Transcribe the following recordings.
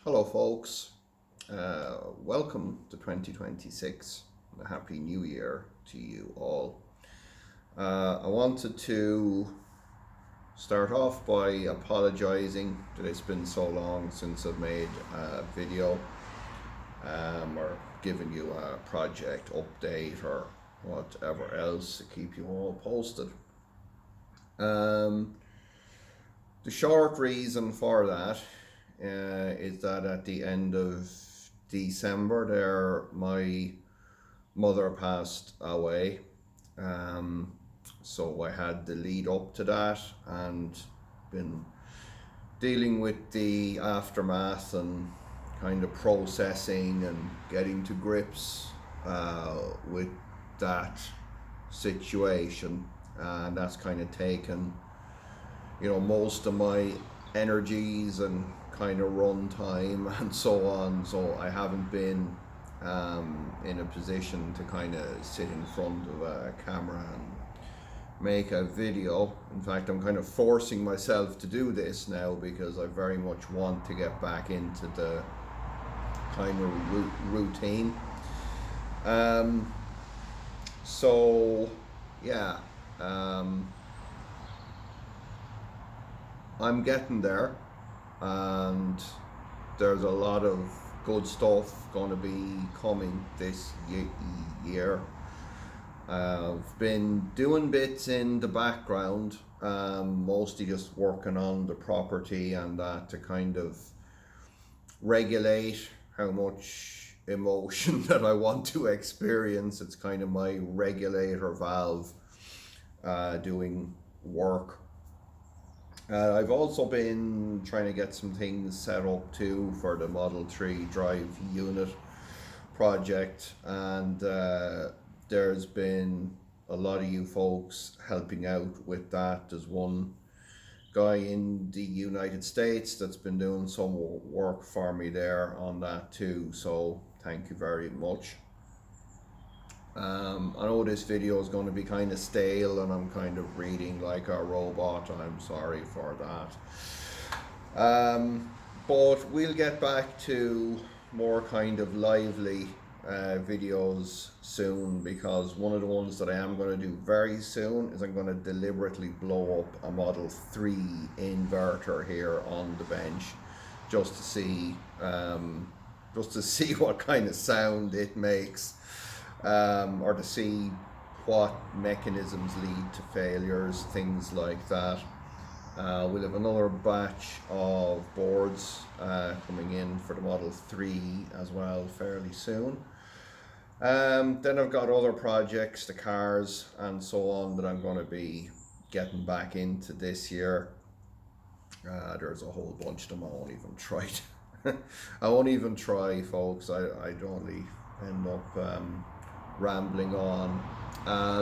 Hello folks, welcome to 2026, and a happy new year to you all. I wanted to start off by apologizing that it's been so long since I've made a video or given you a project update or whatever else to keep you all posted. The short reason for that is that at the end of December there my mother passed away. So I had the lead up to that and been dealing with the aftermath and kind of processing and getting to grips with that situation, and that's kind of taken most of my energies and kind of run time and so on. So I haven't been in a position to kind of sit in front of a camera and make a video. In fact, I'm kind of forcing myself to do this now because I very much want to get back into the kind of routine. So yeah, I'm getting there, and there's a lot of good stuff going to be coming this year. I've been doing bits in the background, mostly just working on the property and that to kind of regulate how much emotion that I want to experience. It's kind of my regulator valve doing work. I've also been trying to get some things set up too for the Model 3 drive unit project, and there's been a lot of you folks helping out with that. There's one guy in the United States that's been doing some work for me there on that too, so thank you very much. I know this video is going to be kind of stale and I'm kind of reading like a robot. I'm sorry for that. But we'll get back to more kind of lively videos soon, because one of the ones that I am going to do very soon is I'm going to deliberately blow up a Model 3 inverter here on the bench just to see what kind of sound it makes. Or to see what mechanisms lead to failures, things like that. We'll have another batch of boards coming in for the Model 3 as well fairly soon. Then I've got other projects, the cars and so on, that I'm going to be getting back into this year. There's a whole bunch of them I won't even try. I won't even try, folks. I'd only end up rambling on.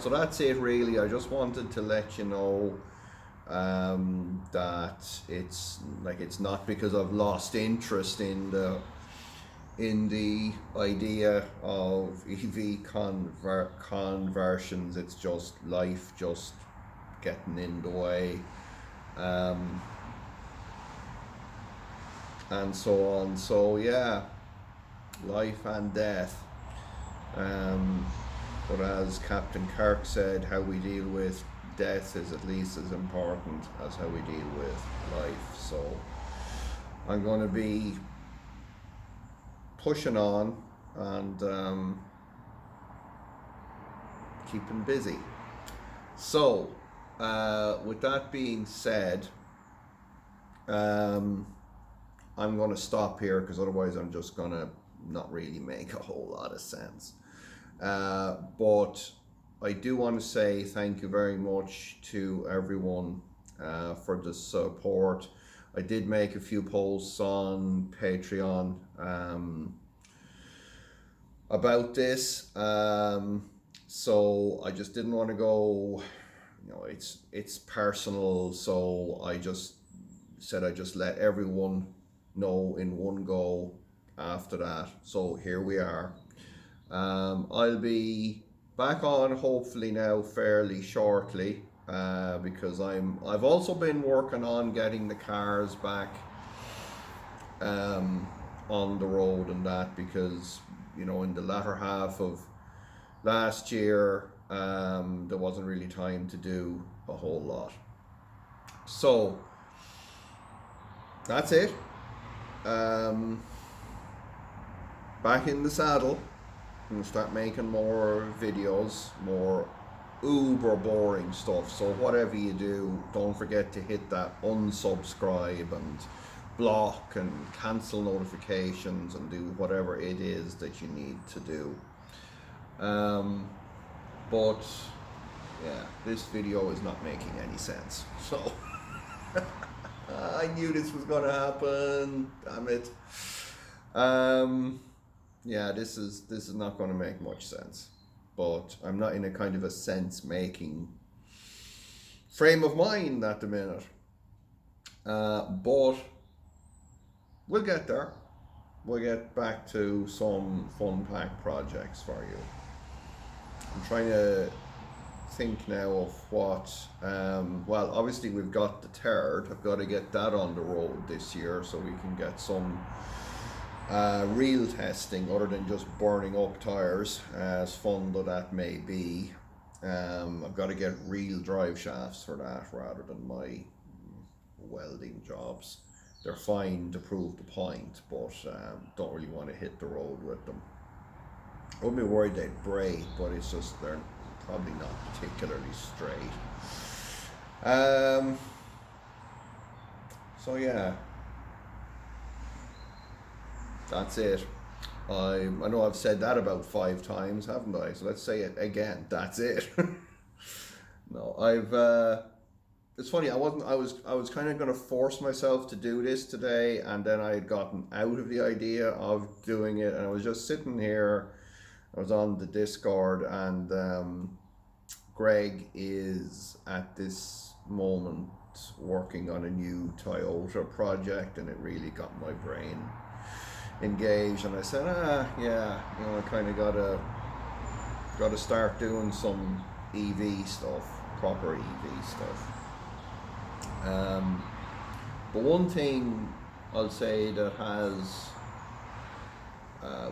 So that's it really. I just wanted to let you know that it's not because I've lost interest in the idea of EV conversions. It's just life just getting in the way, and so on. So yeah, life and death. But as Captain Kirk said, how we deal with death is at least as important as how we deal with life. So I'm going to be pushing on and keeping busy. So with that being said, I'm going to stop here because otherwise I'm just going to not really make a whole lot of sense. But I do want to say thank you very much to everyone for the support. I did make a few posts on Patreon about this, so I just didn't want to go, it's personal, so I just said I just let everyone know in one go after that. So here we are. I'll be back on hopefully now fairly shortly, because I've also been working on getting the cars back on the road and that, because you know, in the latter half of last year, there wasn't really time to do a whole lot. So that's it. Back in the saddle and start making more videos, more uber boring stuff. So whatever you do, don't forget to hit that unsubscribe and block and cancel notifications and do whatever it is that you need to do. But yeah, this video is not making any sense. So I knew this was gonna happen. Damn it. Yeah, this is not gonna make much sense. But I'm not in a kind of a sense making frame of mind at the minute. But we'll get there. We'll get back to some fun pack projects for you. I'm trying to think now of what, well, obviously we've got the third. I've got to get that on the road this year so we can get some real testing other than just burning up tires, as fun though that may be. I've got to get real drive shafts for that rather than my welding jobs. They're fine to prove the point, but don't really want to hit the road with them. I wouldn't be worried they'd break, but it's just they're probably not particularly straight. So yeah, that's it. I know I've said that about 5 times, haven't I? So let's say it again. That's it. No, it's funny. I was kind of going to force myself to do this today, and then I had gotten out of the idea of doing it, and I was just sitting here. I was on the Discord, and Greg is at this moment working on a new Toyota project, and it really got my brain engaged. And I said, yeah, you know, I kind of gotta start doing some EV stuff, proper EV stuff. But one thing I'll say that has,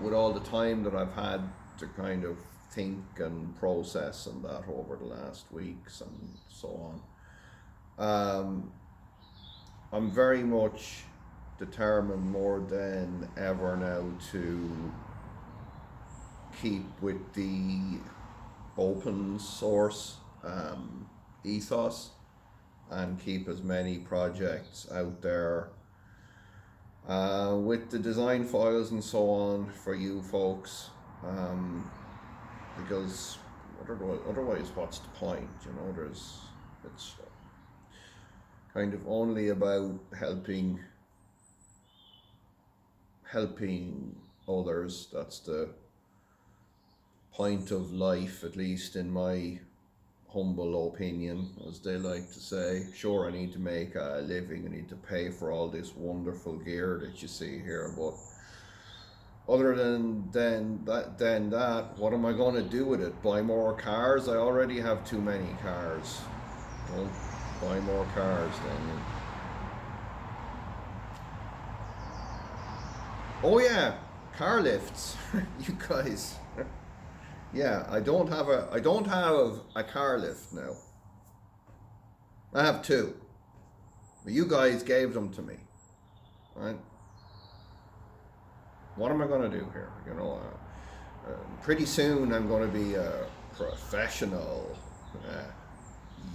with all the time that I've had to kind of think and process and that over the last weeks and so on, I'm very much determined more than ever now to keep with the open source ethos and keep as many projects out there with the design files and so on for you folks, because otherwise what's the point, you know? It's kind of only about helping others. That's the point of life, at least in my humble opinion, as they like to say. Sure, I need to make a living, I need to pay for all this wonderful gear that you see here, but other than that, what am I going to do with it? Buy more cars? I already have too many cars. Don't buy more cars then. Oh yeah, car lifts. You guys. Yeah, I don't have a car lift now. I have 2. But you guys gave them to me. Right? What am I going to do here? You know, pretty soon I'm going to be a professional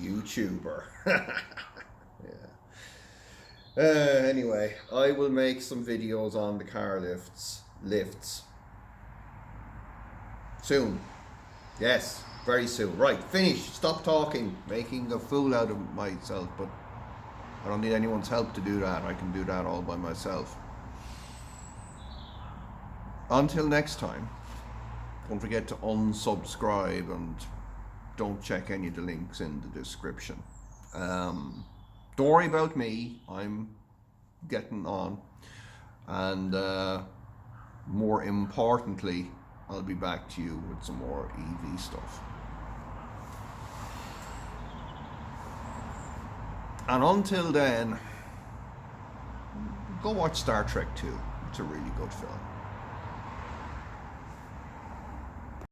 YouTuber. Yeah. Anyway, I will make some videos on the car lifts soon. Yes, very soon. Right, finish. Stop talking, making a fool out of myself. But I don't need anyone's help to do that. I can do that all by myself. Until next time, don't forget to unsubscribe and don't check any of the links in the description. Don't worry about me. I'm getting on. And more importantly, I'll be back to you with some more EV stuff. And until then, go watch Star Trek 2. it's a really good film.